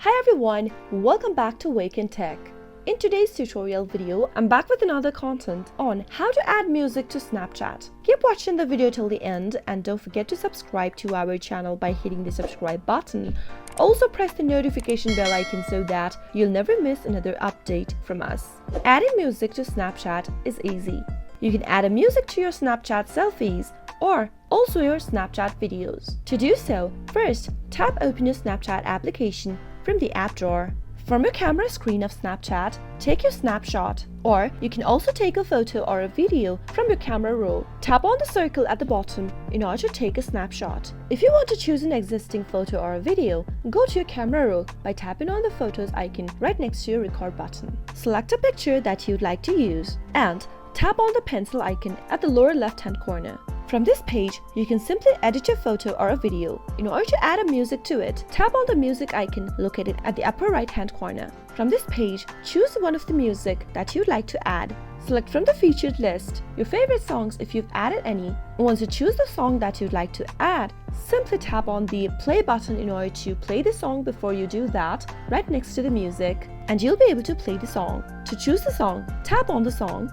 Hi everyone, welcome back to Wake&Tech. In today's tutorial video, I'm back with another content on how to add music to Snapchat. Keep watching the video till the end and don't forget to subscribe to our channel by hitting the subscribe button. Also press the notification bell icon so that you'll never miss another update from us. Adding music to Snapchat is easy. You can add a music to your Snapchat selfies or also your Snapchat videos. To do so, first tap open your Snapchat application from the app drawer. From your camera screen of Snapchat, take your snapshot, or you can also take a photo or a video from your camera roll. Tap on the circle at the bottom in order to take a snapshot. If you want to choose an existing photo or a video, go to your camera roll by tapping on the photos icon right next to your record button. Select a picture that you'd like to use and tap on the pencil icon at the lower left-hand corner. From this page, you can simply edit your photo or a video. In order to add a music to it, tap on the music icon located at the upper right-hand corner. From this page, choose one of the music that you'd like to add. Select from the featured list your favorite songs if you've added any. And once you choose the song that you'd like to add, simply tap on the play button in order to play the song. Before you do that, right next to the music, and you'll be able to play the song. To choose the song, tap on the song.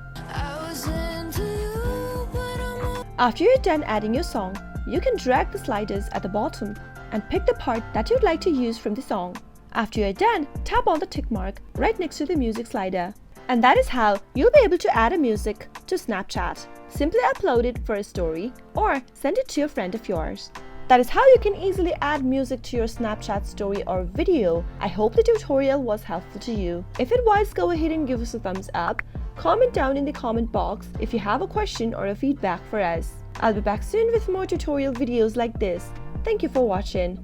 After you're done adding your song, you can drag the sliders at the bottom and pick the part that you'd like to use from the song. After you're done, tap on the tick mark right next to the music slider. And that is how you'll be able to add a music to Snapchat. Simply upload it for a story or send it to a friend of yours. That is how you can easily add music to your Snapchat story or video. I hope the tutorial was helpful to you. If it was, go ahead and give us a thumbs up. Comment down in the comment box if you have a question or a feedback for us. I'll be back soon with more tutorial videos like this. Thank you for watching.